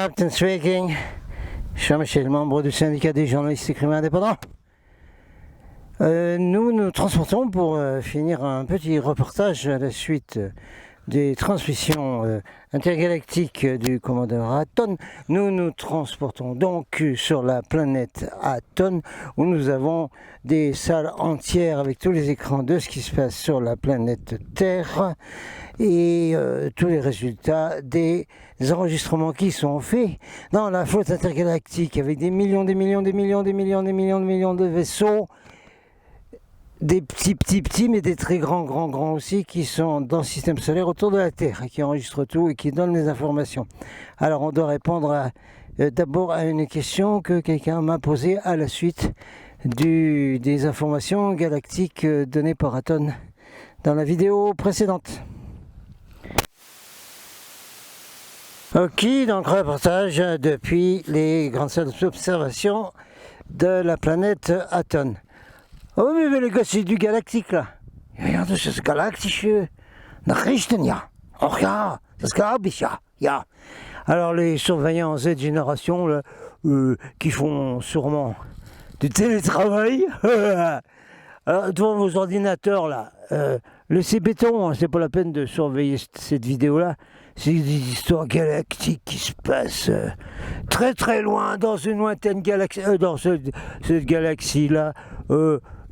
Captain speaking. Jean-Michel, membre du syndicat des journalistes écrivains indépendants. Nous nous transportons pour finir un petit reportage à la suite des transmissions intergalactiques du commandeur Aton. Nous nous transportons donc sur la planète Aton, où nous avons des salles entières avec tous les écrans de ce qui se passe sur la planète Terre et tous les résultats des enregistrements qui sont faits dans la flotte intergalactique avec des millions de vaisseaux. Des petits, mais des très grands aussi, qui sont dans le système solaire autour de la Terre, et qui enregistrent tout et qui donnent les informations. Alors on doit répondre d'abord à une question que quelqu'un m'a posée à la suite des informations galactiques données par Aton dans la vidéo précédente. Ok, donc reportage depuis les grandes salles d'observation de la planète Aton. Oh oui, mais les gars, c'est du galactique, là. Ja, das ist galaktische Nachrichten, ja. Och ja, das glaube ich, ja. Ja. Alors, les surveillants Z génération, là, qui font sûrement du télétravail. Alors, devant vos ordinateurs, là, laissez béton, hein, c'est pas la peine de surveiller cette vidéo-là. C'est des histoires galactiques qui se passent très très loin, dans une lointaine galaxie, dans cette galaxie-là.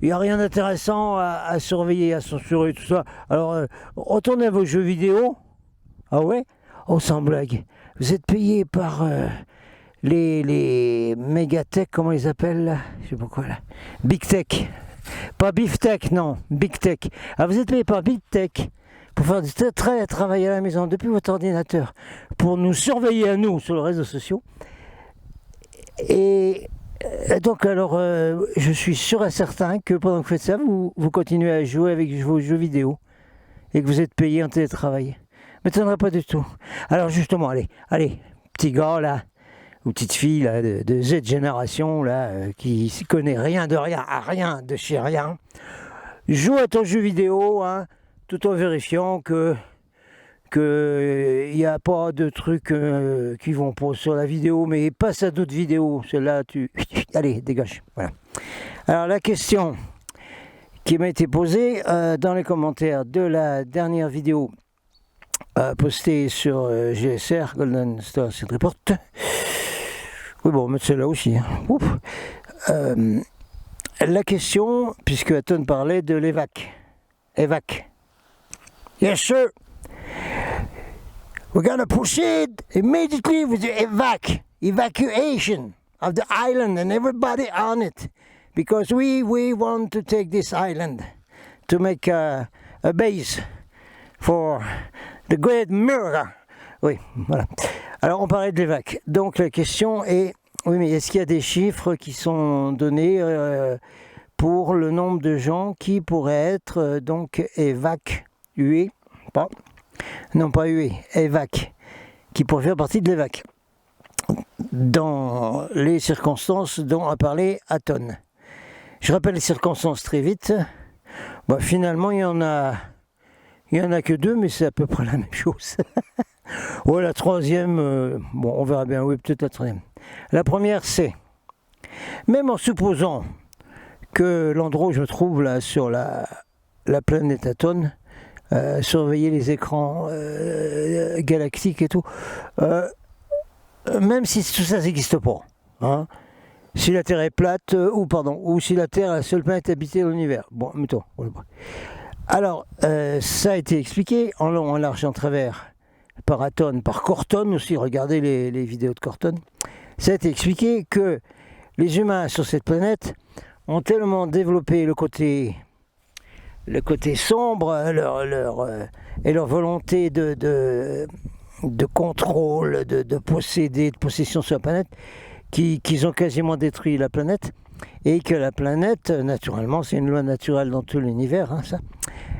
Il n'y a rien d'intéressant à surveiller, à censurer, tout ça. Alors, retournez à vos jeux vidéo. Ah ouais? Oh, sans blague. Vous êtes payé par les mégatech, comment ils appellent là? Je sais pas quoi là. Big Tech. Pas Beef Tech, non. Big Tech. Ah, vous êtes payé par Big Tech pour faire du travail à la maison depuis votre ordinateur, pour nous surveiller à nous sur les réseaux sociaux. Et donc alors, je suis sûr et certain que pendant que vous faites ça, vous continuez à jouer avec vos jeux vidéo et que vous êtes payé en télétravail. Ça m'étonnerait pas du tout. Alors justement, allez, petit gars là, ou petite fille là, de Z génération là, qui ne connaît rien de rien, à rien de chez rien, joue à ton jeu vidéo, hein, tout en vérifiant que il n'y a pas de trucs qui vont pas sur la vidéo, mais passe à d'autres vidéos. Celle-là, allez, dégage. Voilà. Alors, la question qui m'a été posée dans les commentaires de la dernière vidéo postée sur GSR, Golden Star Site Report. Oui, bon, on va mettre celle-là aussi. Hein. La question, puisque Aton parlait de l'EVAC. EVAC. Yes, sir. We're going to proceed immediately with the evacuation of the island and everybody on it, because we want to take this island to make a base for the great miracle. Oui, voilà. Alors on parlait de l'évac. Donc la question est, oui, mais est-ce qu'il y a des chiffres qui sont donnés pour le nombre de gens qui pourraient être donc évacués? Non, pas hué, évac, qui pourrait faire partie de l'évac, dans les circonstances dont a parlé Aton. Je rappelle les circonstances très vite. Bon, finalement, il y en a que deux, mais c'est à peu près la même chose. Ouais, la troisième, bon, on verra bien, oui, peut-être la troisième. La première, c'est, même en supposant que l'endroit où je me trouve, là, sur la planète Aton, surveiller les écrans galactiques et tout, même si tout ça n'existe pas, hein, si la Terre est plate, ou si la Terre est la seule planète habitée de l'univers. Bon, mettons. Alors, ça a été expliqué en long, en large et en travers par Aton, par Corton aussi, regardez les vidéos de Corton. Ça a été expliqué que les humains sur cette planète ont tellement développé le côté sombre, et leur volonté de contrôle, de posséder, de possession sur la planète, qu'ils ont quasiment détruit la planète, et que la planète, naturellement, c'est une loi naturelle dans tout l'univers, hein, ça,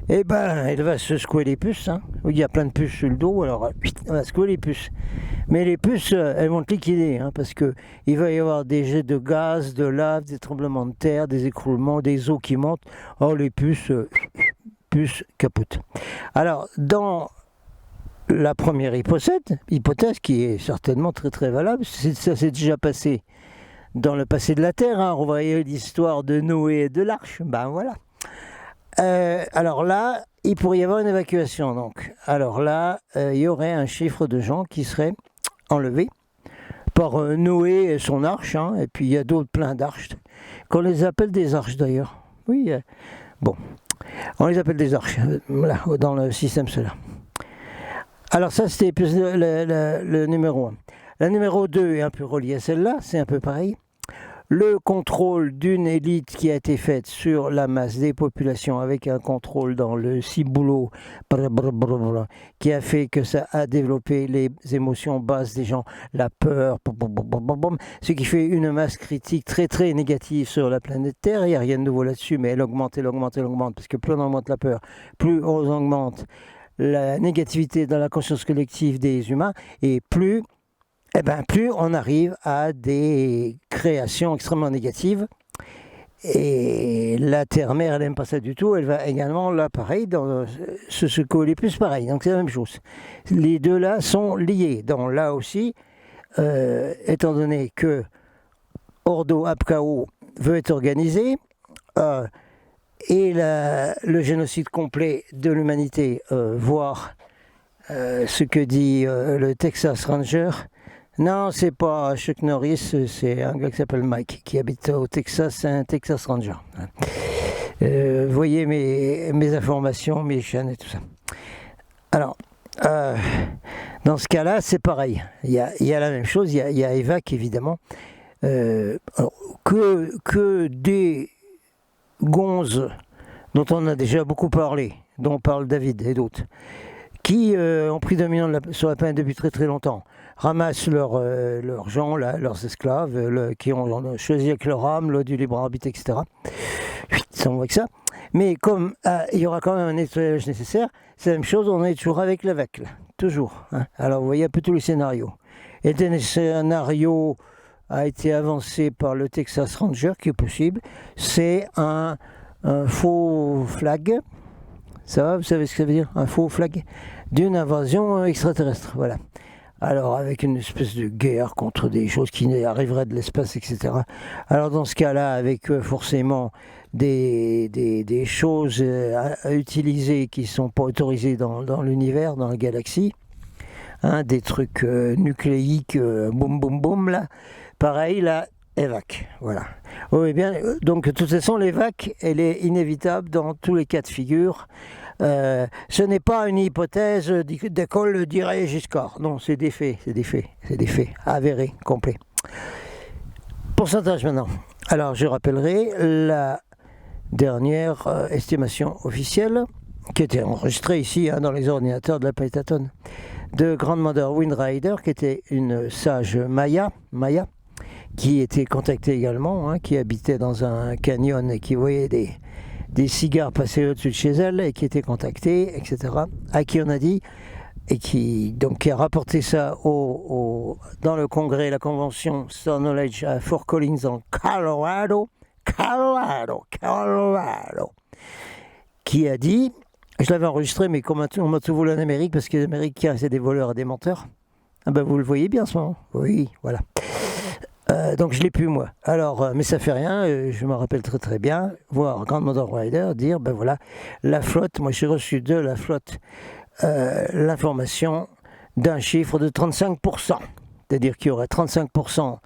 et ben, elle va se secouer les puces, hein. Il y a plein de puces sur le dos, alors elle va secouer les puces. Mais les puces, elles vont te liquider, hein, parce que il va y avoir des jets de gaz, de lave, des tremblements de terre, des écroulements, des eaux qui montent. Oh, les puces capotent. Alors, dans la première hypothèse qui est certainement très très valable, ça s'est déjà passé dans le passé de la Terre, hein, on voyait l'histoire de Noé et de l'Arche, ben voilà. Alors là, il pourrait y avoir une évacuation, donc. Alors là, il y aurait un chiffre de gens qui seraient enlevés par Noé et son arche, hein, et puis il y a d'autres plein d'arches, qu'on les appelle des arches d'ailleurs. Oui, bon, on les appelle des arches, là, dans le système solaire. Alors ça, c'était le numéro 1. La numéro 2 est un peu reliée à celle-là, c'est un peu pareil. Le contrôle d'une élite qui a été faite sur la masse des populations avec un contrôle dans le ciboulot qui a fait que ça a développé les émotions basses des gens, la peur, ce qui fait une masse critique très très négative sur la planète Terre. Il n'y a rien de nouveau là-dessus, mais elle augmente, parce que plus on augmente la peur, plus on augmente la négativité dans la conscience collective des humains, et plus on arrive à des créations extrêmement négatives. Et la Terre-Mère, elle n'aime pas ça du tout. Elle va également, là, pareil, se secouer les plus pareil. Donc c'est la même chose. Les deux là sont liés. Donc là aussi, étant donné que Ordo Apkao veut être organisé, et le génocide complet de l'humanité, voire ce que dit le Texas Ranger. Non, c'est pas Chuck Norris, c'est un gars qui s'appelle Mike, qui habite au Texas, c'est un Texas Ranger. Voyez mes informations, mes chaînes et tout ça. Alors, dans ce cas-là, c'est pareil. Il y a la même chose, il y a EVAC, évidemment. Que des gonzes dont on a déjà beaucoup parlé, dont parle David et d'autres, qui ont pris dominant sur la planète depuis très très longtemps, ramassent leurs gens, leurs esclaves, qui ont choisi avec leur âme, du libre arbitre, etc. Ça, on voit que ça. Mais comme il y aura quand même un nettoyage nécessaire, c'est la même chose, on est toujours avec l'EVAC, là, toujours. Hein. Alors vous voyez un peu tous les scénarios. Et le scénario a été avancé par le Texas Ranger, qui est possible, c'est un faux flag. Ça va, vous savez ce que ça veut dire? Un faux flag d'une invasion extraterrestre, voilà. Alors avec une espèce de guerre contre des choses qui arriveraient de l'espace, etc. Alors dans ce cas-là, avec forcément des choses à utiliser qui ne sont pas autorisées dans l'univers, dans la galaxie, hein, des trucs nucléiques, boum boum boum, là. Pareil, là, EVAC, voilà. Oui, bien, donc de toute façon, l'EVAC, elle est inévitable dans tous les cas de figure. Ce n'est pas une hypothèse d'école, dirait Giscard. Non, c'est des faits, avérés, complets. Pourcentage maintenant. Alors, je rappellerai la dernière estimation officielle, qui était enregistrée ici, hein, dans les ordinateurs de la Plétatone, de Grandmother Windrider, qui était une sage Maya, qui était contactée également, hein, qui habitait dans un canyon et qui voyait des cigares passer au-dessus de chez elle et qui était contactée, etc. À qui on a dit, et qui a rapporté ça dans le congrès, la convention Star Knowledge à Fort Collins en Colorado, qui a dit, je l'avais enregistré, mais comme on m'a tout volé en Amérique, parce que les Américains, c'est des voleurs et des menteurs. Ah ben vous le voyez bien en ce moment. Oui, voilà. Donc je l'ai plus moi. Alors, mais ça fait rien, je me rappelle très très bien, voir Grandmother Rider dire, ben voilà, la flotte, moi j'ai reçu de la flotte l'information d'un chiffre de 35%. C'est-à-dire qu'il y aurait 35%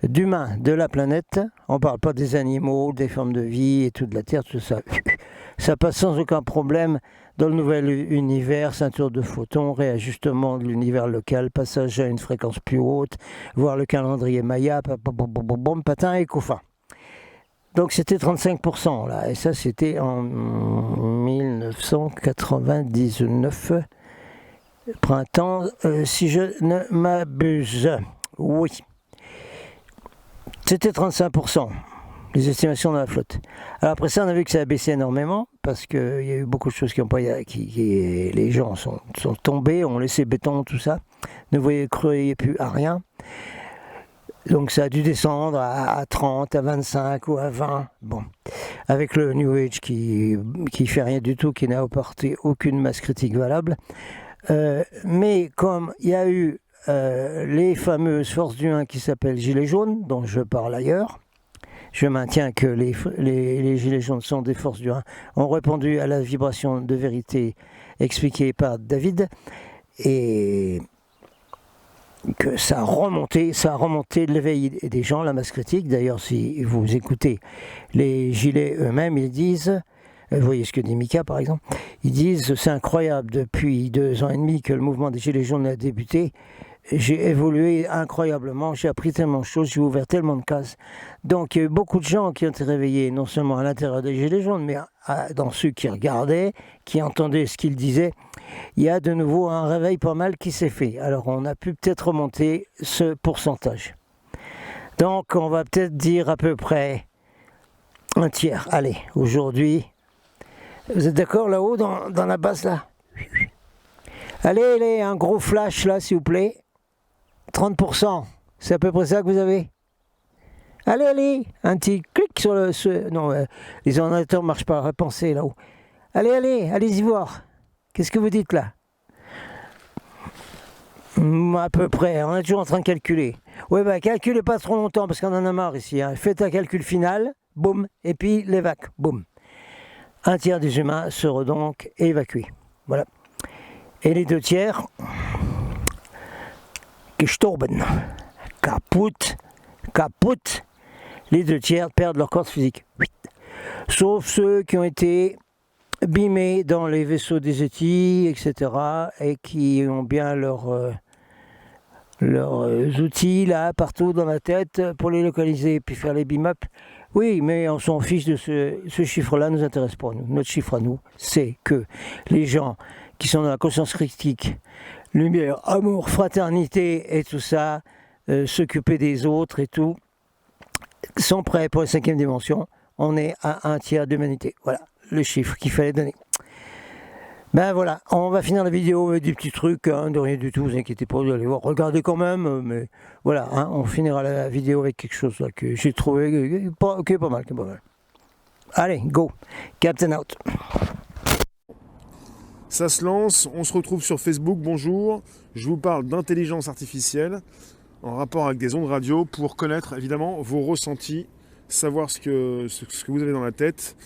d'humains de la planète, on ne parle pas des animaux, des formes de vie et tout de la Terre, tout ça. Ça passe sans aucun problème dans le nouvel univers, ceinture de photons, réajustement de l'univers local, passage à une fréquence plus haute, voir le calendrier Maya, patin et couffin. Donc c'était 35% là, et ça c'était en 1999, printemps, si je ne m'abuse. Oui. C'était 35%. Les estimations de la flotte. Alors après ça, on a vu que ça a baissé énormément, parce qu'il y a eu beaucoup de choses qui n'ont pas... les gens sont tombés, ont laissé béton, tout ça, ne croyaient plus à rien. Donc ça a dû descendre à 30, à 25 ou à 20. Bon, avec le New Age qui fait rien du tout, qui n'a apporté aucune masse critique valable. Mais comme il y a eu les fameuses forces du 1 qui s'appellent Gilets jaunes, dont je parle ailleurs, je maintiens que les Gilets jaunes sont des forces du 1, ont répondu à la vibration de vérité expliquée par David, et que ça a remonté l'éveil des gens, la masse critique. D'ailleurs, si vous écoutez les Gilets eux-mêmes, ils disent, vous voyez ce que dit Mika par exemple, ils disent c'est incroyable, depuis 2 ans et demi que le mouvement des Gilets jaunes a débuté, j'ai évolué incroyablement, j'ai appris tellement de choses, j'ai ouvert tellement de cases. Donc il y a eu beaucoup de gens qui ont été réveillés, non seulement à l'intérieur des Gilets jaunes, mais dans ceux qui regardaient, qui entendaient ce qu'ils disaient. Il y a de nouveau un réveil pas mal qui s'est fait. Alors on a pu peut-être remonter ce pourcentage. Donc on va peut-être dire à peu près un tiers. Allez, aujourd'hui, vous êtes d'accord là-haut dans la base là? Allez, un gros flash là s'il vous plaît. 30%, c'est à peu près ça que vous avez. Allez, un petit clic sur le... non, les ordinateurs ne marchent pas, repensez là-haut. Allez-y voir. Qu'est-ce que vous dites là? À peu près, on est toujours en train de calculer. Oui, calculez pas trop longtemps parce qu'on en a marre ici. Hein. Faites un calcul final, boum, et puis l'évac, boum. Un tiers des humains seront donc évacués. Voilà. Et les 2 tiers... gestorben, kaput, les 2 tiers perdent leur corps physique. Sauf ceux qui ont été abîmés dans les vaisseaux des ETI, etc. et qui ont bien leurs outils là, partout dans la tête pour les localiser et puis faire les beam-up. Oui, mais on s'en fiche de ce chiffre-là, nous intéresse pas nous. Notre chiffre à nous, c'est que les gens qui sont dans la conscience critique, lumière, amour, fraternité et tout ça, s'occuper des autres et tout, sont prêts pour la 5e dimension. On est à 1 tiers d'humanité. Voilà le chiffre qu'il fallait donner. Ben voilà, on va finir la vidéo avec des petits trucs, hein, de rien du tout, vous inquiétez pas, vous allez voir, regardez quand même, mais voilà, hein, on finira la vidéo avec quelque chose là, que j'ai trouvé, qui est pas mal. Allez, go, Captain out. Ça se lance, on se retrouve sur Facebook, bonjour. Je vous parle d'intelligence artificielle en rapport avec des ondes radio pour connaître évidemment vos ressentis, savoir ce que vous avez dans la tête.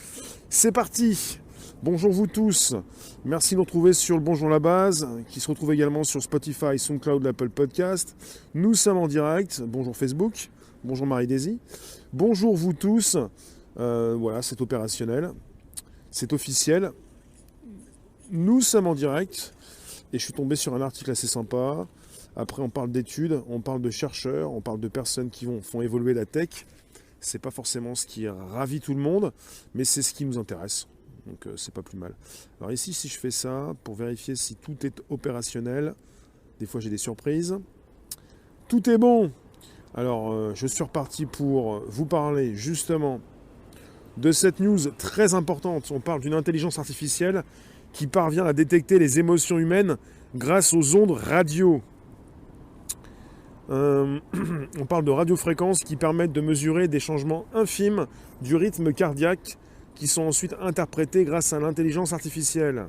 C'est parti. Bonjour vous tous, merci de nous retrouver sur le Bonjour la base, qui se retrouve également sur Spotify, SoundCloud, Apple Podcast. Nous sommes en direct, bonjour Facebook, bonjour Marie-Daisy. Bonjour vous tous, voilà c'est opérationnel, c'est officiel. Nous sommes en direct et je suis tombé sur un article assez sympa. Après, on parle d'études, on parle de chercheurs, on parle de personnes qui font évoluer la tech. C'est pas forcément ce qui ravit tout le monde, mais c'est ce qui nous intéresse. Donc, c'est pas plus mal. Alors ici, si je fais ça, pour vérifier si tout est opérationnel, des fois j'ai des surprises. Tout est bon. Alors, je suis reparti pour vous parler justement de cette news très importante. On parle d'une intelligence artificielle qui parvient à détecter les émotions humaines grâce aux ondes radio. On parle de radiofréquences qui permettent de mesurer des changements infimes du rythme cardiaque qui sont ensuite interprétés grâce à l'intelligence artificielle.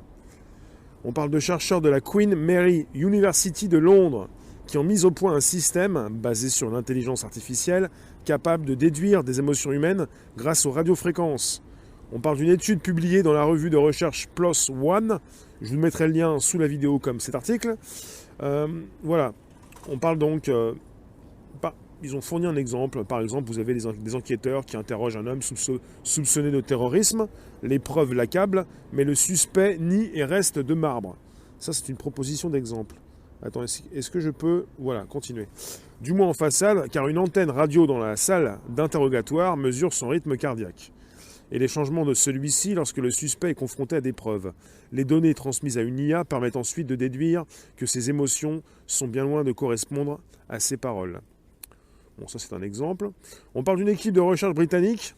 On parle de chercheurs de la Queen Mary University de Londres qui ont mis au point un système basé sur l'intelligence artificielle capable de déduire des émotions humaines grâce aux radiofréquences. On parle d'une étude publiée dans la revue de recherche PLOS ONE. Je vous mettrai le lien sous la vidéo comme cet article. Voilà. On parle donc... ils ont fourni un exemple. Par exemple, vous avez des enquêteurs qui interrogent un homme soupçonné de terrorisme. Les preuves l'accablent, mais le suspect nie et reste de marbre. Ça, c'est une proposition d'exemple. Attends, est-ce que je peux... Voilà, continuer. Du moins en façade, car une antenne radio dans la salle d'interrogatoire mesure son rythme cardiaque et les changements de celui-ci lorsque le suspect est confronté à des preuves. Les données transmises à une IA permettent ensuite de déduire que ses émotions sont bien loin de correspondre à ses paroles. Bon, ça c'est un exemple. On parle d'une équipe de recherche britannique,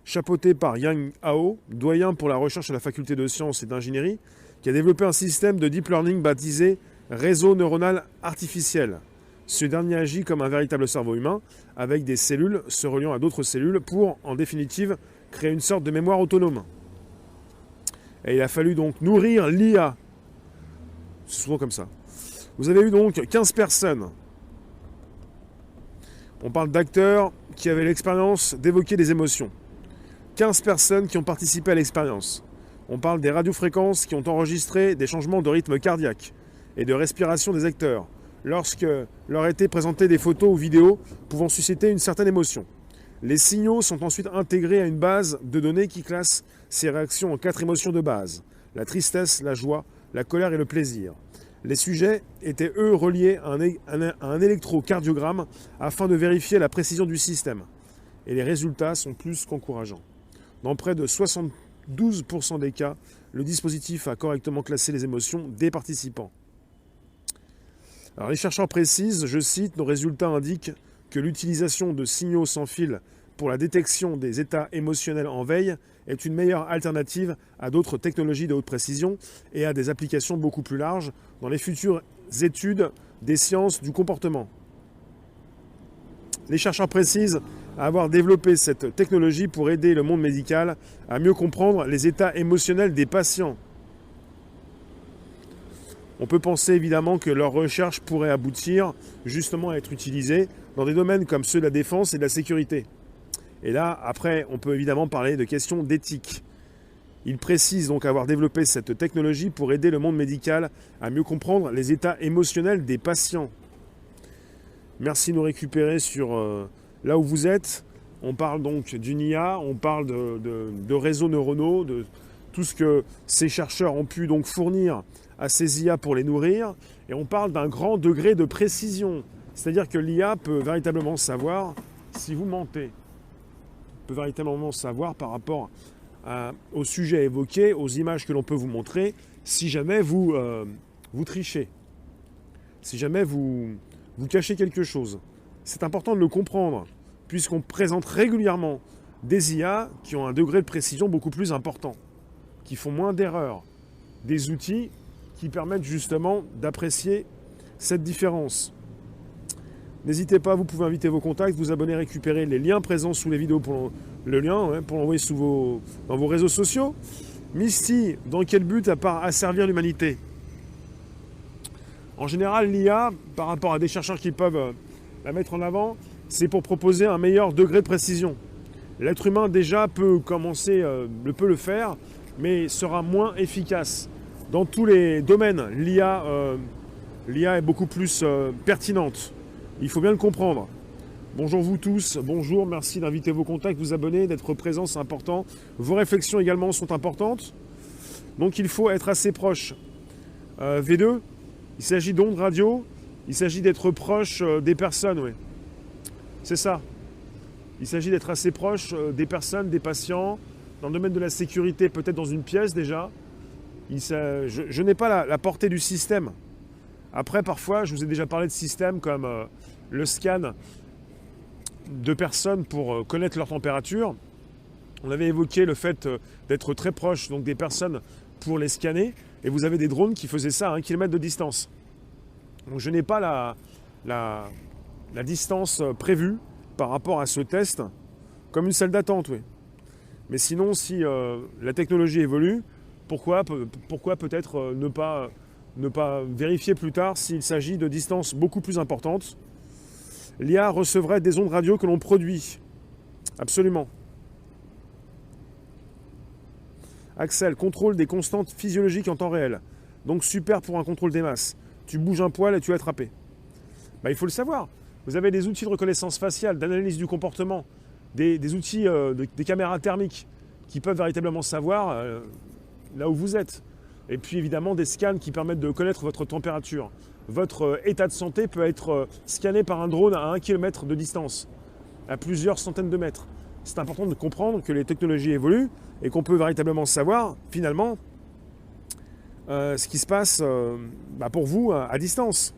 chapeautée par Yang Hao, doyen pour la recherche à la faculté de sciences et d'ingénierie, qui a développé un système de deep learning baptisé réseau neuronal artificiel. Ce dernier agit comme un véritable cerveau humain, avec des cellules se reliant à d'autres cellules pour, en définitive, créer une sorte de mémoire autonome. Et il a fallu donc nourrir l'IA C'est souvent comme ça. Vous avez eu donc 15 personnes. On parle d'acteurs qui avaient l'expérience d'évoquer des émotions. 15 personnes qui ont participé à l'expérience. On parle des radiofréquences qui ont enregistré des changements de rythme cardiaque et de respiration des acteurs lorsque leur étaient présentées des photos ou vidéos pouvant susciter une certaine émotion. Les signaux sont ensuite intégrés à une base de données qui classe ces réactions en 4 émotions de base: la tristesse, la joie, la colère et le plaisir. Les sujets étaient, eux, reliés à un électrocardiogramme afin de vérifier la précision du système. Et les résultats sont plus qu'encourageants. Dans près de 72% des cas, le dispositif a correctement classé les émotions des participants. Alors, les chercheurs précisent, je cite, « Nos résultats indiquent que l'utilisation de signaux sans fil pour la détection des états émotionnels en veille est une meilleure alternative à d'autres technologies de haute précision et à des applications beaucoup plus larges dans les futures études des sciences du comportement. » Les chercheurs précisent avoir développé cette technologie pour aider le monde médical à mieux comprendre les états émotionnels des patients. On peut penser évidemment que leurs recherches pourraient aboutir justement à être utilisées dans des domaines comme ceux de la défense et de la sécurité. Et là, après, on peut évidemment parler de questions d'éthique. Ils précisent donc avoir développé cette technologie pour aider le monde médical à mieux comprendre les états émotionnels des patients. Merci de nous récupérer sur là où vous êtes. On parle donc d'une IA, on parle de réseaux neuronaux, de tout ce que ces chercheurs ont pu donc fournir à ces IA pour les nourrir. Et on parle d'un grand degré de précision. C'est-à-dire que l'IA peut véritablement savoir si vous mentez. Peut véritablement savoir par rapport au sujet évoqué, aux images que l'on peut vous montrer, si jamais vous trichez, si jamais vous cachez quelque chose. C'est important de le comprendre, puisqu'on présente régulièrement des IA qui ont un degré de précision beaucoup plus important, qui font moins d'erreurs, des outils qui permettent justement d'apprécier cette différence. N'hésitez pas, vous pouvez inviter vos contacts, vous abonner, récupérer les liens présents sous les vidéos pour l'envoyer dans vos réseaux sociaux. Misty, dans quel but à part asservir l'humanité? En général, l'IA, par rapport à des chercheurs qui peuvent la mettre en avant, c'est pour proposer un meilleur degré de précision. L'être humain déjà peut le faire, mais sera moins efficace. Dans tous les domaines, l'IA est beaucoup plus pertinente. Il faut bien le comprendre. Bonjour vous tous, bonjour, merci d'inviter vos contacts, vous abonner, d'être présents, c'est important. Vos réflexions également sont importantes. Donc il faut être assez proche. V2, il s'agit d'ondes radio, il s'agit d'être proche des personnes, oui. C'est ça. Il s'agit d'être assez proche des personnes, des patients, dans le domaine de la sécurité, peut-être dans une pièce déjà. Je n'ai pas la portée du système. Après, parfois, je vous ai déjà parlé de systèmes comme le scan de personnes pour connaître leur température. On avait évoqué le fait d'être très proche donc des personnes pour les scanner. Et vous avez des drones qui faisaient ça à 1 km de distance. Donc je n'ai pas la distance prévue par rapport à ce test comme une salle d'attente, oui. Mais sinon, si la technologie évolue, pourquoi peut-être ne pas vérifier plus tard s'il s'agit de distances beaucoup plus importantes. L'IA recevrait des ondes radio que l'on produit. Absolument. Axel, contrôle des constantes physiologiques en temps réel. Donc super pour un contrôle des masses. Tu bouges un poil et tu es attrapé. Il faut le savoir. Vous avez des outils de reconnaissance faciale, d'analyse du comportement, des outils, des caméras thermiques qui peuvent véritablement savoir là où vous êtes. Et puis évidemment des scans qui permettent de connaître votre température. Votre état de santé peut être scanné par un drone à 1 km de distance, à plusieurs centaines de mètres. C'est important de comprendre que les technologies évoluent et qu'on peut véritablement savoir finalement ce qui se passe pour vous à distance.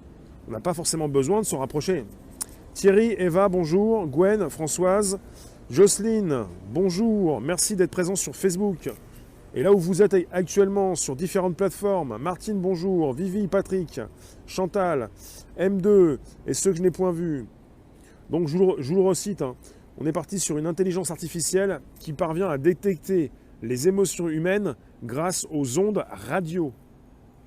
On n'a pas forcément besoin de s'en rapprocher. Thierry, Eva, bonjour. Gwen, Françoise, Jocelyne, bonjour. Merci d'être présent sur Facebook. Et là où vous êtes actuellement sur différentes plateformes, Martine, bonjour, Vivi, Patrick, Chantal, M2 et ceux que je n'ai point vus. Donc je vous le recite, on est parti sur une intelligence artificielle qui parvient à détecter les émotions humaines grâce aux ondes radio.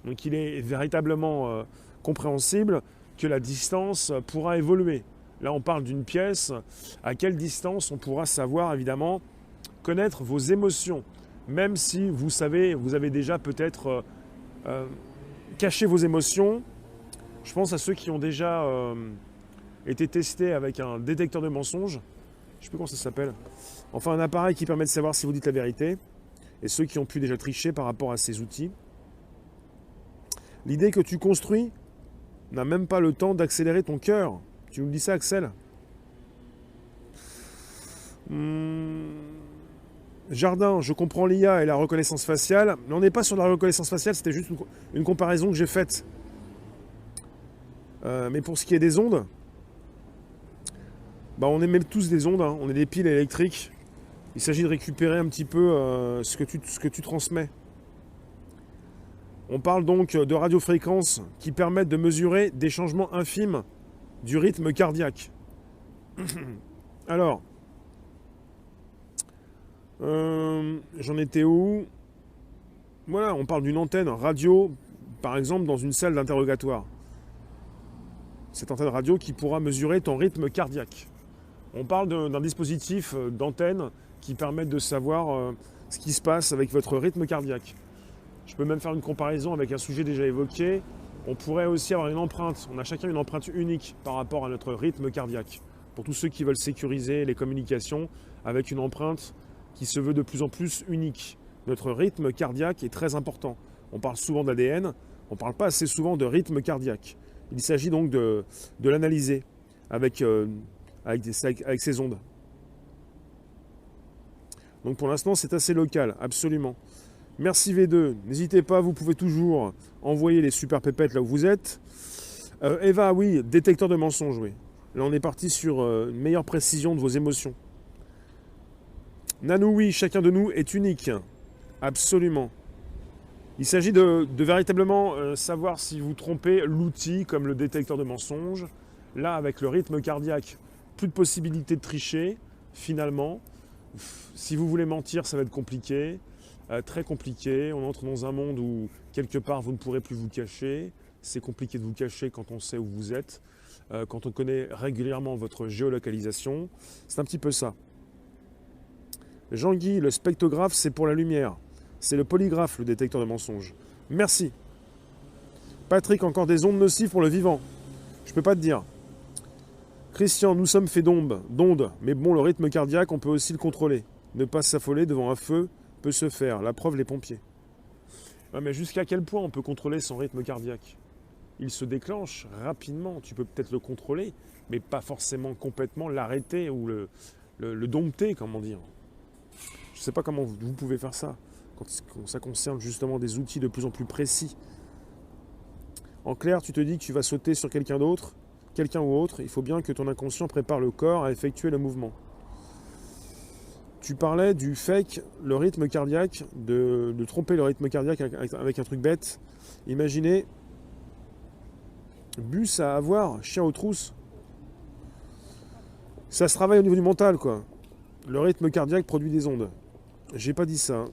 Donc il est véritablement compréhensible que la distance pourra évoluer. Là, on parle d'une pièce. À quelle distance on pourra savoir, évidemment, connaître vos émotions, même si vous savez, vous avez déjà peut-être caché vos émotions. Je pense à ceux qui ont déjà été testés avec un détecteur de mensonges. Je ne sais plus comment ça s'appelle. Enfin, un appareil qui permet de savoir si vous dites la vérité. Et ceux qui ont pu déjà tricher par rapport à ces outils. L'idée que tu construis n'a même pas le temps d'accélérer ton cœur. Tu nous dis ça, Axel? Jardin, je comprends l'IA et la reconnaissance faciale, mais on n'est pas sur la reconnaissance faciale, c'était juste une comparaison que j'ai faite. Mais pour ce qui est des ondes, bah on émet tous des ondes, hein, on est des piles électriques. Il s'agit de récupérer un petit peu ce que tu transmets. On parle donc de radiofréquences qui permettent de mesurer des changements infimes du rythme cardiaque. Alors, j'en étais où? Voilà, on parle d'une antenne radio, par exemple, dans une salle d'interrogatoire. Cette antenne radio qui pourra mesurer ton rythme cardiaque. On parle d'un dispositif d'antenne qui permet de savoir ce qui se passe avec votre rythme cardiaque. Je peux même faire une comparaison avec un sujet déjà évoqué. On pourrait aussi avoir une empreinte. On a chacun une empreinte unique par rapport à notre rythme cardiaque. Pour tous ceux qui veulent sécuriser les communications avec une empreinte qui se veut de plus en plus unique. Notre rythme cardiaque est très important. On parle souvent d'ADN, on ne parle pas assez souvent de rythme cardiaque. Il s'agit donc de l'analyser avec ces ondes. Donc pour l'instant, c'est assez local, absolument. Merci V2. N'hésitez pas, vous pouvez toujours envoyer les super pépettes là où vous êtes. Eva, oui, détecteur de mensonges, oui. Là, on est parti sur une meilleure précision de vos émotions. Nanou, oui, chacun de nous est unique. Absolument. Il s'agit de véritablement savoir si vous trompez l'outil comme le détecteur de mensonges. Là, avec le rythme cardiaque, plus de possibilité de tricher, finalement. Si vous voulez mentir, ça va être compliqué, très compliqué. On entre dans un monde où, quelque part, vous ne pourrez plus vous cacher. C'est compliqué de vous cacher quand on sait où vous êtes, quand on connaît régulièrement votre géolocalisation. C'est un petit peu ça. Jean-Guy, le spectrographe, c'est pour la lumière. C'est le polygraphe, le détecteur de mensonges. Merci. Patrick, encore des ondes nocives pour le vivant. Je ne peux pas te dire. Christian, nous sommes faits d'ondes, mais bon, le rythme cardiaque, on peut aussi le contrôler. Ne pas s'affoler devant un feu peut se faire. La preuve, les pompiers. Ouais, mais jusqu'à quel point on peut contrôler son rythme cardiaque? Il se déclenche rapidement. Tu peux peut-être le contrôler, mais pas forcément complètement l'arrêter ou le dompter, comment dire. Je ne sais pas comment vous pouvez faire ça, quand ça concerne justement des outils de plus en plus précis. En clair, tu te dis que tu vas sauter sur quelqu'un d'autre, quelqu'un ou autre, il faut bien que ton inconscient prépare le corps à effectuer le mouvement. Tu parlais du fake, le rythme cardiaque, de tromper le rythme cardiaque avec un truc bête. Imaginez, bus à avoir, chien aux trousses. Ça se travaille au niveau du mental, quoi. Le rythme cardiaque produit des ondes. J'ai pas dit ça. Hein.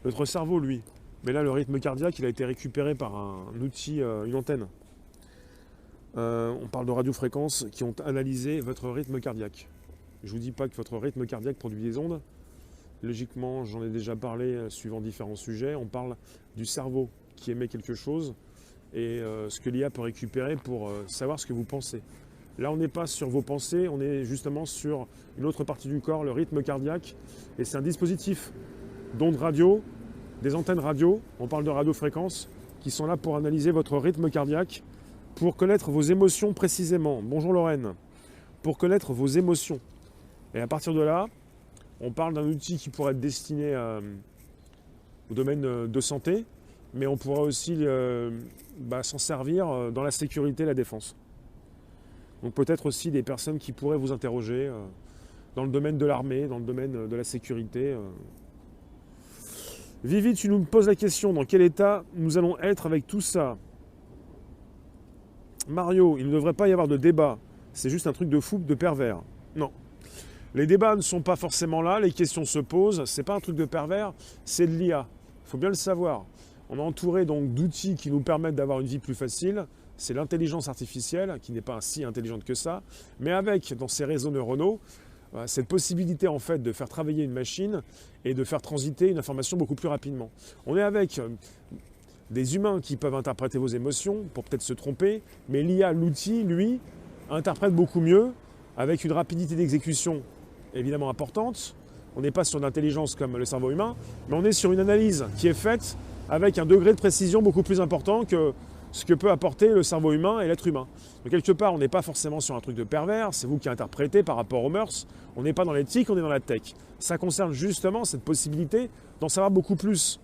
Notre cerveau, lui. Mais là, le rythme cardiaque, il a été récupéré par un outil, une antenne. On parle de radiofréquences qui ont analysé votre rythme cardiaque. Je ne vous dis pas que votre rythme cardiaque produit des ondes. Logiquement, j'en ai déjà parlé suivant différents sujets. On parle du cerveau qui émet quelque chose et ce que l'IA peut récupérer pour savoir ce que vous pensez. Là, on n'est pas sur vos pensées, on est justement sur une autre partie du corps, le rythme cardiaque. Et c'est un dispositif d'ondes radio, des antennes radio, on parle de radiofréquences, qui sont là pour analyser votre rythme cardiaque, pour connaître vos émotions précisément. Bonjour Lorraine. Pour connaître vos émotions. Et à partir de là, on parle d'un outil qui pourrait être destiné au domaine de santé, mais on pourra aussi s'en servir dans la sécurité et la défense. Donc peut-être aussi des personnes qui pourraient vous interroger dans le domaine de l'armée, dans le domaine de la sécurité. Vivi, tu nous poses la question, dans quel état nous allons être avec tout ça? Mario, il ne devrait pas y avoir de débat. C'est juste un truc de fou, de pervers. Non. Les débats ne sont pas forcément là, les questions se posent. C'est pas un truc de pervers, c'est de l'IA. Il faut bien le savoir. On est entouré donc d'outils qui nous permettent d'avoir une vie plus facile. C'est l'intelligence artificielle, qui n'est pas si intelligente que ça, mais avec, dans ces réseaux neuronaux, cette possibilité en fait de faire travailler une machine et de faire transiter une information beaucoup plus rapidement. On est avec des humains qui peuvent interpréter vos émotions pour peut-être se tromper, mais l'IA, l'outil, lui, interprète beaucoup mieux, avec une rapidité d'exécution évidemment importante. On n'est pas sur l'intelligence comme le cerveau humain, mais on est sur une analyse qui est faite avec un degré de précision beaucoup plus important que ce que peut apporter le cerveau humain et l'être humain. Donc quelque part, on n'est pas forcément sur un truc de pervers, c'est vous qui interprétez par rapport aux mœurs, on n'est pas dans l'éthique, on est dans la tech. Ça concerne justement cette possibilité d'en savoir beaucoup plus.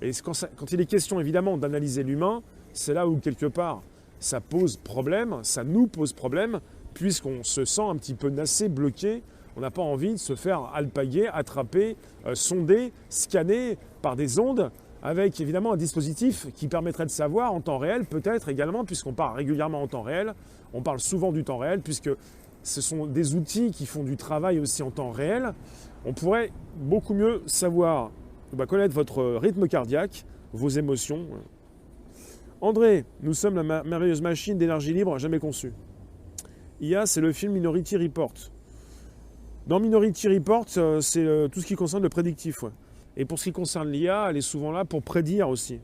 Et quand il est question évidemment d'analyser l'humain, c'est là où quelque part ça pose problème, ça nous pose problème, puisqu'on se sent un petit peu nassé, bloqué. On n'a pas envie de se faire alpaguer, attraper, sonder, scanner par des ondes, avec évidemment un dispositif qui permettrait de savoir en temps réel, peut-être également, puisqu'on parle régulièrement en temps réel, on parle souvent du temps réel, puisque ce sont des outils qui font du travail aussi en temps réel. On pourrait beaucoup mieux savoir, connaître votre rythme cardiaque, vos émotions. André, nous sommes la merveilleuse machine d'énergie libre jamais conçue. IA, c'est le film Minority Report. Dans Minority Report, c'est tout ce qui concerne le prédictif. Ouais. Et pour ce qui concerne l'IA, elle est souvent là pour prédire aussi.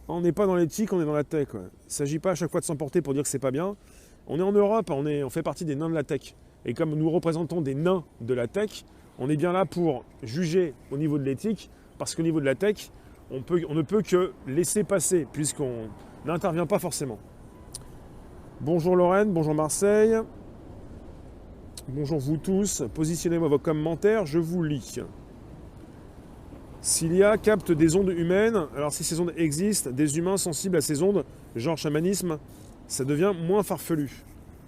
On n'est pas dans l'éthique, on est dans la tech. Ouais. Il ne s'agit pas à chaque fois de s'emporter pour dire que c'est pas bien. On est en Europe, on fait partie des nains de la tech. Et comme nous représentons des nains de la tech, on est bien là pour juger au niveau de l'éthique, parce qu'au niveau de la tech, on ne peut que laisser passer, puisqu'on n'intervient pas forcément. Bonjour Lorraine, bonjour Marseille. Bonjour vous tous, positionnez-moi vos commentaires, je vous lis. Si l'IA capte des ondes humaines, alors si ces ondes existent, des humains sensibles à ces ondes, genre chamanisme, ça devient moins farfelu.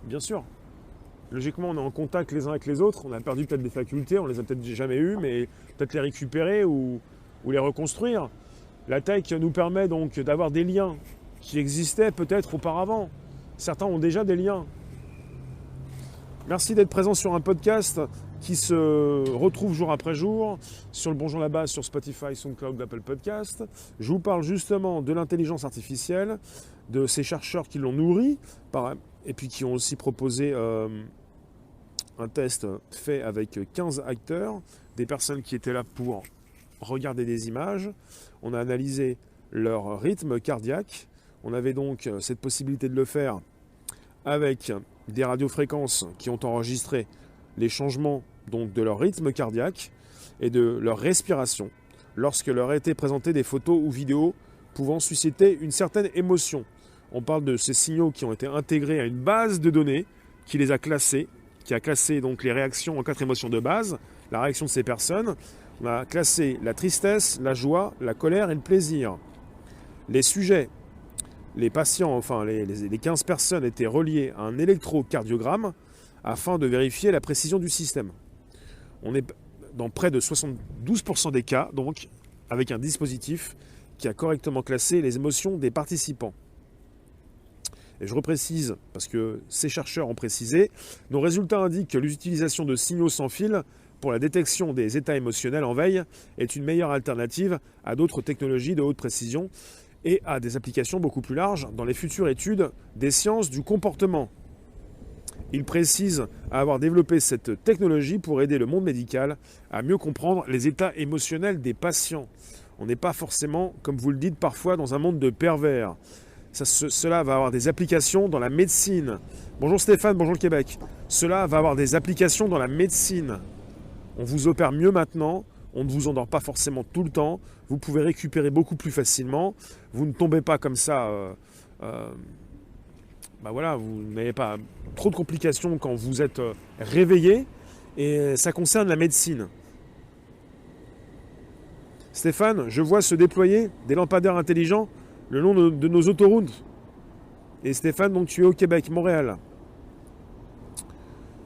Bien sûr. Logiquement, on est en contact les uns avec les autres, on a perdu peut-être des facultés, on les a peut-être jamais eues, mais peut-être les récupérer ou les reconstruire. La tech nous permet donc d'avoir des liens qui existaient peut-être auparavant. Certains ont déjà des liens. Merci d'être présent sur un podcast qui se retrouve jour après jour sur le Bonjour la Base, sur Spotify, SoundCloud, Apple Podcast. Je vous parle justement de l'intelligence artificielle, de ces chercheurs qui l'ont nourrie et puis qui ont aussi proposé un test fait avec 15 acteurs, des personnes qui étaient là pour regarder des images. On a analysé leur rythme cardiaque. On avait donc cette possibilité de le faire avec des radiofréquences qui ont enregistré les changements donc de leur rythme cardiaque et de leur respiration lorsque leur étaient présentées des photos ou vidéos pouvant susciter une certaine émotion. On parle de ces signaux qui ont été intégrés à une base de données qui les a classés, qui a classé donc les réactions en 4 émotions de base, la réaction de ces personnes. On a classé la tristesse, la joie, la colère et le plaisir. Les sujets, les patients, enfin les 15 personnes étaient reliés à un électrocardiogramme afin de vérifier la précision du système. On est dans près de 72% des cas, donc, avec un dispositif qui a correctement classé les émotions des participants. Et je reprécise, parce que ces chercheurs ont précisé, nos résultats indiquent que l'utilisation de signaux sans fil pour la détection des états émotionnels en veille est une meilleure alternative à d'autres technologies de haute précision et à des applications beaucoup plus larges dans les futures études des sciences du comportement. Il précise avoir développé cette technologie pour aider le monde médical à mieux comprendre les états émotionnels des patients. On n'est pas forcément, comme vous le dites parfois, dans un monde de pervers. Cela va avoir des applications dans la médecine. Bonjour Stéphane, bonjour le Québec. Cela va avoir des applications dans la médecine. On vous opère mieux maintenant, on ne vous endort pas forcément tout le temps, vous pouvez récupérer beaucoup plus facilement, vous ne tombez pas comme ça, vous n'avez pas trop de complications quand vous êtes réveillé, et ça concerne la médecine. Stéphane, je vois se déployer des lampadaires intelligents le long de nos autoroutes. Et Stéphane, donc tu es au Québec, Montréal.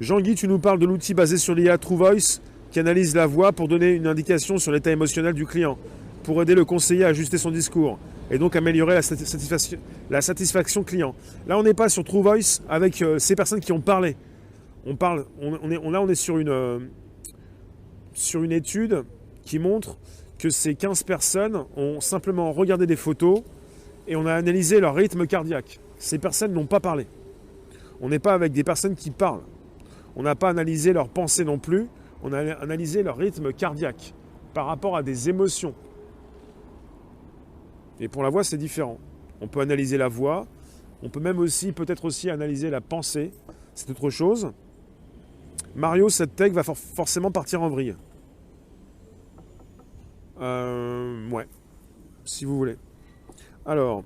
Jean-Guy, tu nous parles de l'outil basé sur l'IA TrueVoice qui analyse la voix pour donner une indication sur l'état émotionnel du client, pour aider le conseiller à ajuster son discours et donc améliorer la satisfaction client. Là, on n'est pas sur TrueVoice avec ces personnes qui ont parlé. On est sur une étude qui montre que ces 15 personnes ont simplement regardé des photos et on a analysé leur rythme cardiaque. Ces personnes n'ont pas parlé. On n'est pas avec des personnes qui parlent. On n'a pas analysé leurs pensées non plus. On a analysé leur rythme cardiaque par rapport à des émotions. Et pour la voix, c'est différent. On peut analyser la voix. On peut même aussi, peut-être aussi analyser la pensée. C'est autre chose. Mario, cette tech va forcément partir en vrille. Ouais. Si vous voulez. Alors,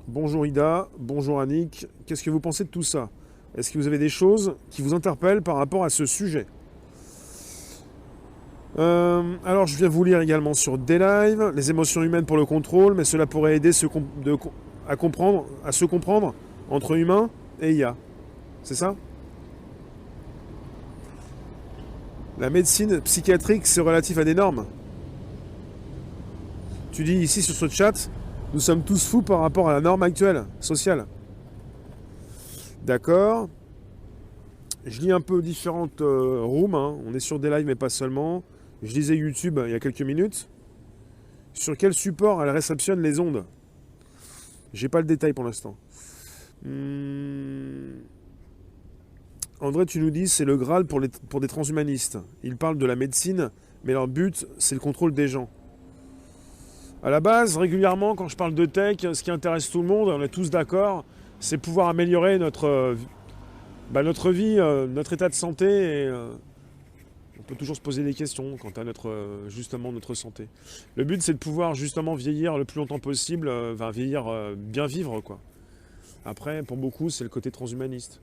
bonjour Ida, bonjour Annick. Qu'est-ce que vous pensez de tout ça? Est-ce que vous avez des choses qui vous interpellent par rapport à ce sujet? Alors, je viens vous lire également sur D-Live, les émotions humaines pour le contrôle, mais cela pourrait aider à se comprendre entre humains et IA. C'est ça? La médecine psychiatrique, c'est relatif à des normes. Tu dis ici sur ce chat, nous sommes tous fous par rapport à la norme actuelle, sociale. D'accord. Je lis un peu différentes rooms, hein. On est sur des lives mais pas seulement. Je lisais YouTube il y a quelques minutes. Sur quel support elle réceptionne les ondes? J'ai pas le détail pour l'instant. André, tu nous dis c'est le Graal pour des transhumanistes. Ils parlent de la médecine, mais leur but, c'est le contrôle des gens. À la base, régulièrement, quand je parle de tech, ce qui intéresse tout le monde, on est tous d'accord, c'est pouvoir améliorer notre vie, notre état de santé. Et, on peut toujours se poser des questions quant à justement notre santé. Le but, c'est de pouvoir justement vieillir le plus longtemps possible, bien vivre, quoi. Après, pour beaucoup, c'est le côté transhumaniste.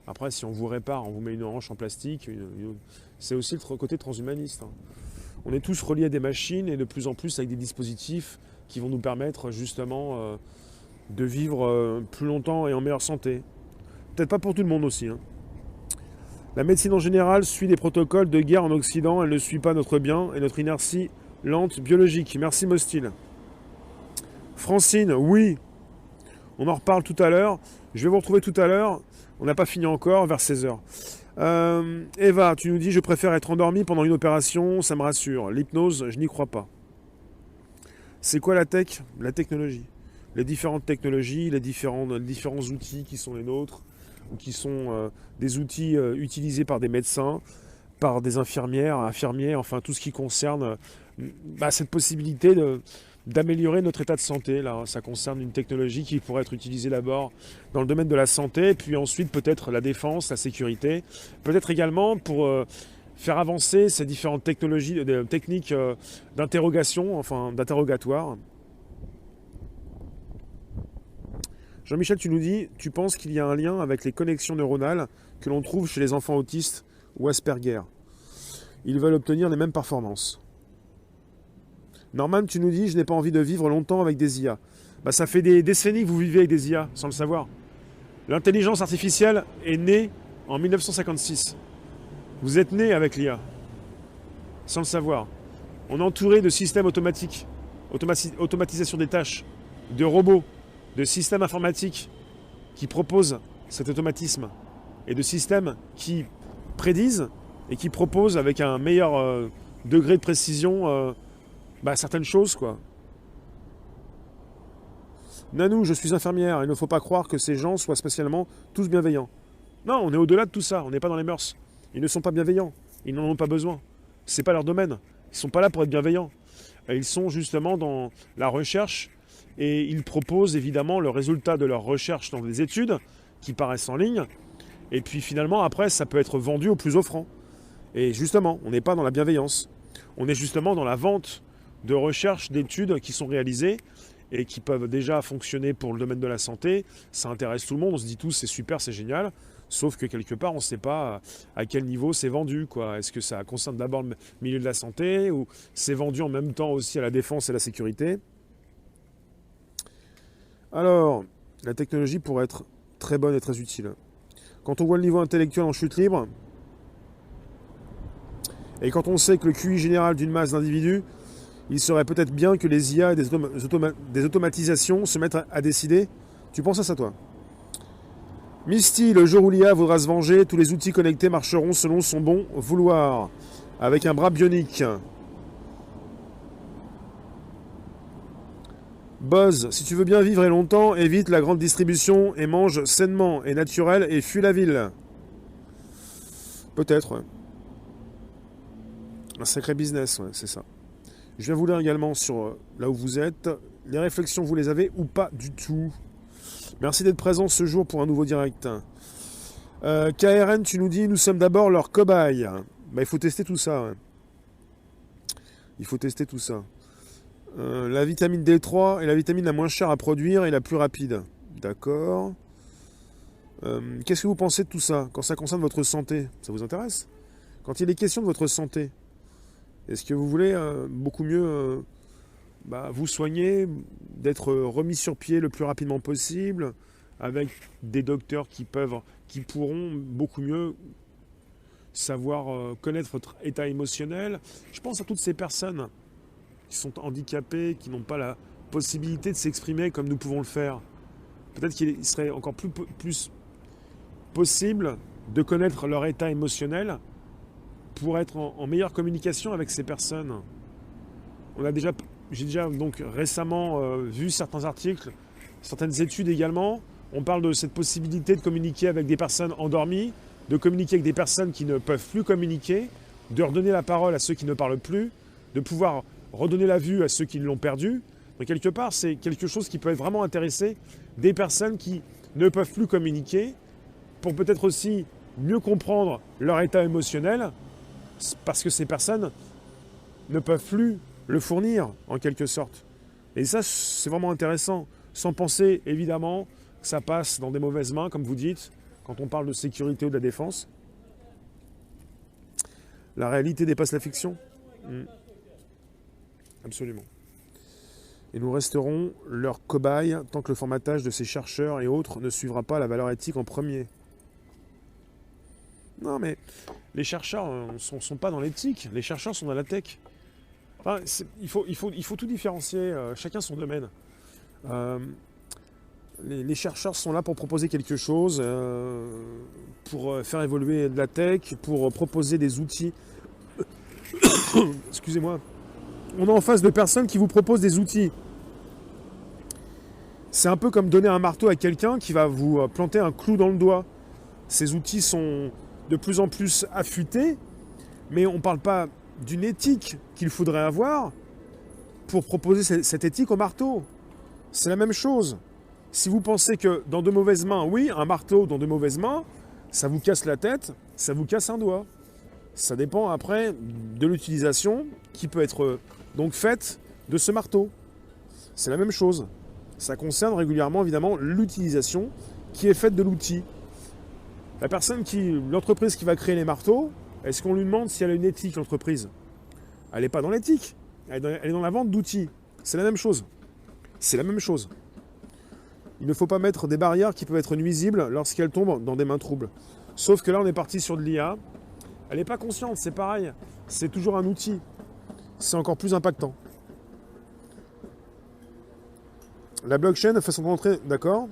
Après, si on vous répare, on vous met une hanche en plastique, c'est aussi le côté transhumaniste, hein. On est tous reliés à des machines et de plus en plus avec des dispositifs qui vont nous permettre justement de vivre plus longtemps et en meilleure santé. Peut-être pas pour tout le monde aussi, hein. La médecine en général suit des protocoles de guerre en Occident. Elle ne suit pas notre bien et notre inertie lente biologique. Merci Mostil. Francine, oui. On en reparle tout à l'heure. Je vais vous retrouver tout à l'heure. On n'a pas fini encore, vers 16h. Eva, tu nous dis, je préfère être endormi pendant une opération, ça me rassure. L'hypnose, je n'y crois pas. C'est quoi la tech? La technologie. Les différentes technologies, les différents outils qui sont les nôtres, ou qui sont des outils utilisés par des médecins, par des infirmiers, enfin tout ce qui concerne cette possibilité d'améliorer notre état de santé. Là, ça concerne une technologie qui pourrait être utilisée d'abord dans le domaine de la santé, puis ensuite peut-être la défense, la sécurité, peut-être également pour faire avancer ces différentes techniques d'interrogation, enfin d'interrogatoire. Jean-Michel, tu nous dis, tu penses qu'il y a un lien avec les connexions neuronales que l'on trouve chez les enfants autistes ou Asperger? Ils veulent obtenir les mêmes performances. Norman, tu nous dis, je n'ai pas envie de vivre longtemps avec des IA. Ça fait des décennies que vous vivez avec des IA, sans le savoir. L'intelligence artificielle est née en 1956. Vous êtes né avec l'IA, sans le savoir. On est entouré de systèmes automatiques, automatisation des tâches, de robots, de systèmes informatiques qui proposent cet automatisme et de systèmes qui prédisent et qui proposent avec un meilleur degré de précision certaines choses, quoi. Nanou, je suis infirmière, il ne faut pas croire que ces gens soient spécialement tous bienveillants. Non, on est au-delà de tout ça, on n'est pas dans les mœurs. Ils ne sont pas bienveillants, ils n'en ont pas besoin. C'est pas leur domaine, ils ne sont pas là pour être bienveillants. Ils sont justement dans la recherche et ils proposent évidemment le résultat de leur recherche dans des études qui paraissent en ligne. Et puis finalement, après, ça peut être vendu au plus offrant. Et justement, on n'est pas dans la bienveillance. On est justement dans la vente de recherches, d'études qui sont réalisées et qui peuvent déjà fonctionner pour le domaine de la santé. Ça intéresse tout le monde, on se dit tous c'est super, c'est génial. Sauf que quelque part, on ne sait pas à quel niveau c'est vendu, quoi. Est-ce que ça concerne d'abord le milieu de la santé ou c'est vendu en même temps aussi à la défense et la sécurité? Alors, la technologie pourrait être très bonne et très utile. Quand on voit le niveau intellectuel en chute libre, et quand on sait que le QI général d'une masse d'individus, il serait peut-être bien que les IA et des automatisations se mettent à décider. Tu penses à ça, toi? Misty, le jour où l'IA voudra se venger, tous les outils connectés marcheront selon son bon vouloir, avec un bras bionique. Buzz, si tu veux bien vivre et longtemps, évite la grande distribution et mange sainement et naturel et fuis la ville. Peut-être, ouais. Un sacré business, ouais, c'est ça. Je viens vous lire également sur là où vous êtes. Les réflexions, vous les avez ou pas du tout? Merci d'être présent ce jour pour un nouveau direct. KRN, tu nous dis, nous sommes d'abord leurs cobayes. Bah, il faut tester tout ça. Ouais. Il faut tester tout ça. La vitamine D3 est la vitamine la moins chère à produire et la plus rapide. D'accord. Qu'est-ce que vous pensez de tout ça quand ça concerne votre santé? Ça vous intéresse? Quand il est question de votre santé, est-ce que vous voulez beaucoup mieux vous soigner, d'être remis sur pied le plus rapidement possible, avec des docteurs qui pourront beaucoup mieux savoir connaître votre état émotionnel? Je pense à toutes ces personnes qui sont handicapées, qui n'ont pas la possibilité de s'exprimer comme nous pouvons le faire. Peut-être qu'il serait encore plus possible de connaître leur état émotionnel pour être en meilleure communication avec ces personnes. J'ai déjà donc récemment vu certains articles, certaines études également. On parle de cette possibilité de communiquer avec des personnes endormies, de communiquer avec des personnes qui ne peuvent plus communiquer, de redonner la parole à ceux qui ne parlent plus, de pouvoir redonner la vue à ceux qui l'ont perdue. Donc quelque part, c'est quelque chose qui peut être vraiment intéresser des personnes qui ne peuvent plus communiquer pour peut-être aussi mieux comprendre leur état émotionnel parce que ces personnes ne peuvent plus le fournir en quelque sorte. Et ça, c'est vraiment intéressant. Sans penser, évidemment, que ça passe dans des mauvaises mains, comme vous dites, quand on parle de sécurité ou de la défense. La réalité dépasse la fiction. Absolument. Et nous resterons leurs cobayes tant que le formatage de ces chercheurs et autres ne suivra pas la valeur éthique en premier. Non, mais les chercheurs ne sont pas dans l'éthique, les chercheurs sont dans la tech. Enfin, il faut tout différencier, chacun son domaine. Les chercheurs sont là pour proposer quelque chose, pour faire évoluer de la tech, pour proposer des outils. Excusez-moi. On est en face de personnes qui vous proposent des outils. C'est un peu comme donner un marteau à quelqu'un qui va vous planter un clou dans le doigt. Ces outils sont de plus en plus affûtés, mais on ne parle pas d'une éthique qu'il faudrait avoir pour proposer cette éthique au marteau. C'est la même chose. Si vous pensez que dans de mauvaises mains, oui, un marteau dans de mauvaises mains, ça vous casse la tête, ça vous casse un doigt. Ça dépend après de l'utilisation qui peut être donc faite de ce marteau. C'est la même chose. Ça concerne régulièrement évidemment l'utilisation qui est faite de l'outil. L'entreprise qui va créer les marteaux, est-ce qu'on lui demande si elle a une éthique, l'entreprise? Elle n'est pas dans l'éthique. Elle est dans la vente d'outils. C'est la même chose. C'est la même chose. Il ne faut pas mettre des barrières qui peuvent être nuisibles lorsqu'elles tombent dans des mains troubles. Sauf que là, on est parti sur de l'IA. Elle n'est pas consciente, c'est pareil. C'est toujours un outil. C'est encore plus impactant. La blockchain fait son entrée, d'accord.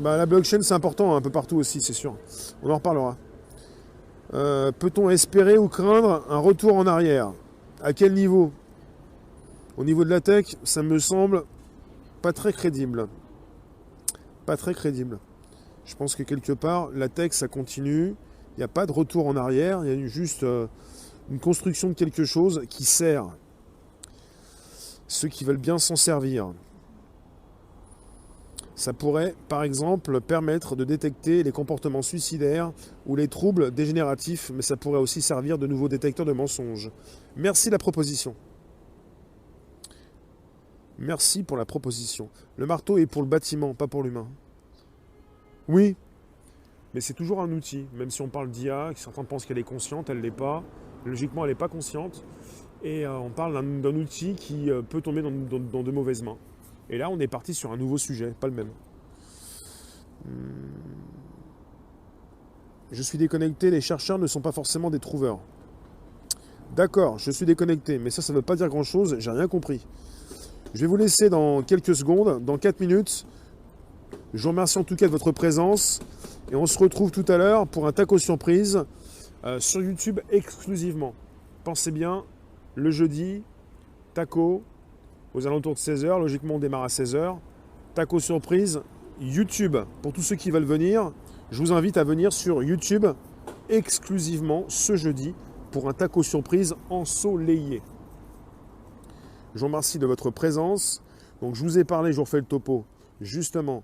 La blockchain, c'est important un peu partout aussi, c'est sûr. On en reparlera. Peut-on espérer ou craindre un retour en arrière? À quel niveau? Au niveau de la tech, ça me semble pas très crédible. Pas très crédible. Je pense que quelque part, la tech, ça continue. Il n'y a pas de retour en arrière. Il y a juste une construction de quelque chose qui sert ceux qui veulent bien s'en servir. Ça pourrait, par exemple, permettre de détecter les comportements suicidaires ou les troubles dégénératifs, mais ça pourrait aussi servir de nouveau détecteur de mensonges. Merci de la proposition. Merci pour la proposition. Le marteau est pour le bâtiment, pas pour l'humain. Oui, mais c'est toujours un outil. Même si on parle d'IA, certains pensent qu'elle est consciente, elle ne l'est pas. Logiquement, elle n'est pas consciente. Et on parle d'un outil qui peut tomber dans de mauvaises mains. Et là, on est parti sur un nouveau sujet, pas le même. Je suis déconnecté, les chercheurs ne sont pas forcément des trouveurs. D'accord, je suis déconnecté, mais ça ne veut pas dire grand-chose, j'ai rien compris. Je vais vous laisser dans quelques secondes, dans 4 minutes. Je vous remercie en tout cas de votre présence. Et on se retrouve tout à l'heure pour un taco surprise sur YouTube exclusivement. Pensez bien, le jeudi, taco, aux alentours de 16h. Logiquement, on démarre à 16h. Taco surprise, YouTube. Pour tous ceux qui veulent venir, je vous invite à venir sur YouTube exclusivement ce jeudi pour un taco surprise ensoleillé. Je vous remercie de votre présence. Donc, je vous ai parlé, je vous refais le topo, justement,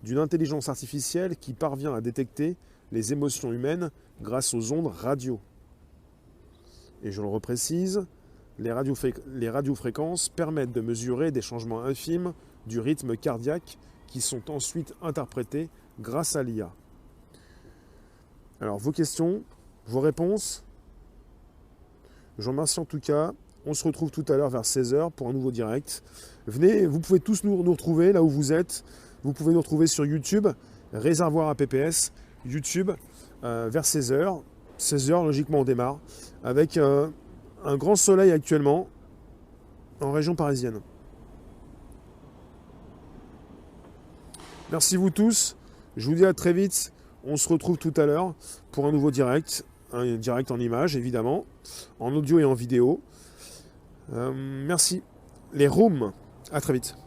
d'une intelligence artificielle qui parvient à détecter les émotions humaines grâce aux ondes radio. Et je le reprécise, les radiofréquences permettent de mesurer des changements infimes du rythme cardiaque qui sont ensuite interprétés grâce à l'IA. Alors, vos questions, vos réponses, je vous remercie en tout cas. On se retrouve tout à l'heure vers 16h pour un nouveau direct. Venez, vous pouvez tous nous retrouver là où vous êtes. Vous pouvez nous retrouver sur YouTube, Réservoir à PPS, YouTube, vers 16h. 16h, logiquement, on démarre, avec un grand soleil actuellement en région parisienne. Merci vous tous. Je vous dis à très vite. On se retrouve tout à l'heure pour un nouveau direct. Un direct en images, évidemment, en audio et en vidéo. Merci. Les rooms. À très vite.